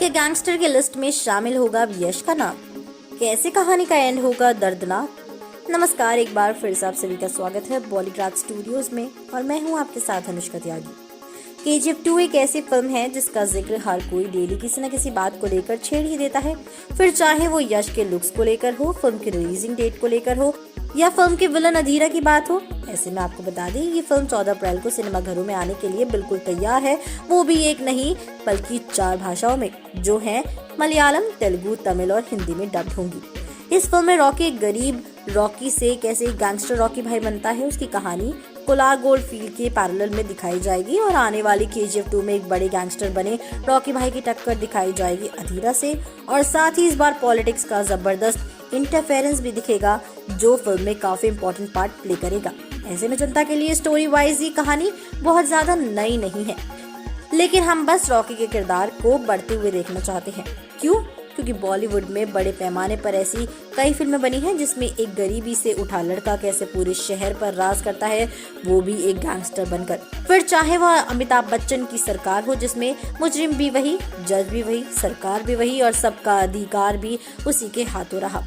क्या गैंगस्टर की लिस्ट में शामिल होगा यश का नाम? कैसे कहानी का एंड होगा दर्दनाक? नमस्कार, एक बार फिर से आप सभी का स्वागत है बॉलीग्राज स्टूडियोज में और मैं हूं आपके साथ अनुष्का त्यागी। KGF 2 एक ऐसी फिल्म है जिसका जिक्र हर कोई डेली किसी न किसी बात को लेकर छेड़ ही देता है, फिर चाहे वो यश के लुक्स को लेकर हो, फिल्म की रिलीजिंग डेट को लेकर हो या फिल्म के विलन अधीरा की बात हो। ऐसे में आपको बता दें ये फिल्म 14 अप्रैल को सिनेमाघरों में आने के लिए बिल्कुल तैयार है, वो भी एक नहीं बल्कि 4 भाषाओं में, जो है मलयालम, तेलुगु, तमिल और हिंदी में डब्ड होंगी। इस फिल्म में रॉकी एक गरीब रॉकी से कैसे एक गैंगस्टर रॉकी भाई बनता है, उसकी कहानी कोलार गोल्ड फील्ड के पैरेलल में दिखाई जाएगी और आने वाली KGF 2 में एक बड़े गैंगस्टर बने रॉकी भाई की टक्कर दिखाई जाएगी अधीरा से, और साथ ही इस बार पॉलिटिक्स का जबरदस्त इंटरफेरेंस भी दिखेगा जो फिल्म में काफी इंपॉर्टेंट पार्ट प्ले करेगा। ऐसे में जनता के लिए स्टोरी वाइज ये कहानी बहुत ज्यादा नई नहीं है, लेकिन हम बस रॉकी के किरदार को बढ़ते हुए देखना चाहते हैं। क्यों? क्योंकि बॉलीवुड में बड़े पैमाने पर ऐसी कई फिल्में बनी हैं जिसमें एक गरीबी से उठा लड़का कैसे पूरे शहर पर राज करता है, वो भी एक गैंगस्टर बनकर। फिर चाहे वह अमिताभ बच्चन की सरकार हो जिसमें मुजरिम भी वही, जज भी वही, सरकार भी वही और सबका अधिकार भी उसी के हाथों रहा।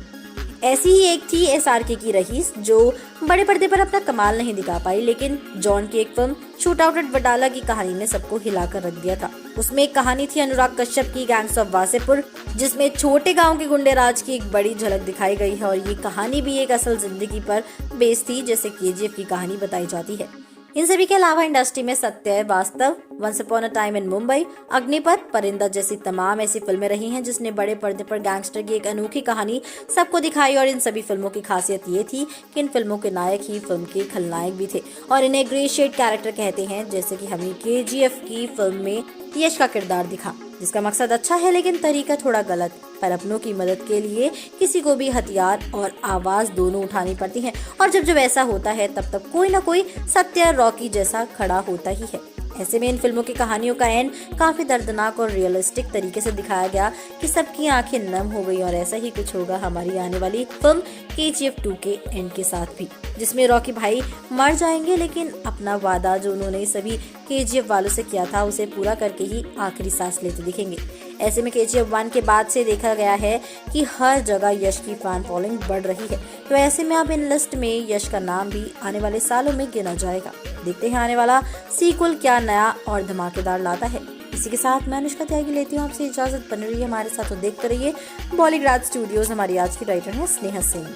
ऐसी ही एक थी SRK की रईस, जो बड़े पर्दे पर अपना कमाल नहीं दिखा पाई, लेकिन जॉन की एक film shoot out at Wadala की कहानी ने सबको हिलाकर रख दिया था। उसमें एक कहानी थी अनुराग कश्यप की गैंग्स ऑफ वासेपुर, जिसमें छोटे गांव के गुंडे राज की एक बड़ी झलक दिखाई गई है और ये कहानी भी एक असल जिंदगी पर बेस्ड थी, जैसे KGF की कहानी बताई जाती है। इन सभी के अलावा इंडस्ट्री में Satya, Vaastav, once upon a time in Mumbai, Agneepath, Parinda जैसी तमाम ऐसी फिल्में रही हैं जिसने बड़े पर्दे पर गैंगस्टर की एक अनोखी कहानी सबको दिखाई। और इन सभी फिल्मों की खासियत ये थी कि इन फिल्मों के नायक ही फिल्म के खलनायक भी थे और इन्हें ग्रे शेड कैरेक्टर कहते हैं, जैसे कि हमें KGF की फिल्म में यश का किरदार दिखा, जिसका मकसद अच्छा है लेकिन तरीका थोड़ा गलत। पर अपनों की मदद के लिए किसी को भी हथियार और आवाज दोनों उठानी पड़ती हैं, और जब ऐसा होता है तब कोई ना कोई सत्य रॉकी जैसा खड़ा होता ही है। ऐसे में इन फिल्मों की कहानियों का एंड काफी दर्दनाक और रियलिस्टिक तरीके से दिखाया गया कि सबकी आंखें नम हो गई, और ऐसा ही कुछ होगा हमारी आने वाली फिल्म KGF 2 के एंड के साथ भी, जिसमें रॉकी भाई मर जाएंगे लेकिन अपना वादा जो उन्होंने सभी KGF वालों से किया था उसे पूरा करके ही आखिरी सांस लेते दिखेंगे। ऐसे में KGF 1 के बाद से देखा गया है कि हर जगह यश की फैन फॉलोइंग बढ़ रही है, तो ऐसे में अब इन लिस्ट में यश का नाम भी आने वाले सालों में गिना जाएगा। देखते हैं आने वाला सीक्वल क्या नया और धमाकेदार लाता है। इसी के साथ मैं अनुष्का त्यागी लेती हूँ आपसे इजाजत। बने रहिए हमारे साथ और देखते रहिए बॉलीग्राज स्टूडियोज। हमारी आज की राइटर है स्नेहा सिंह।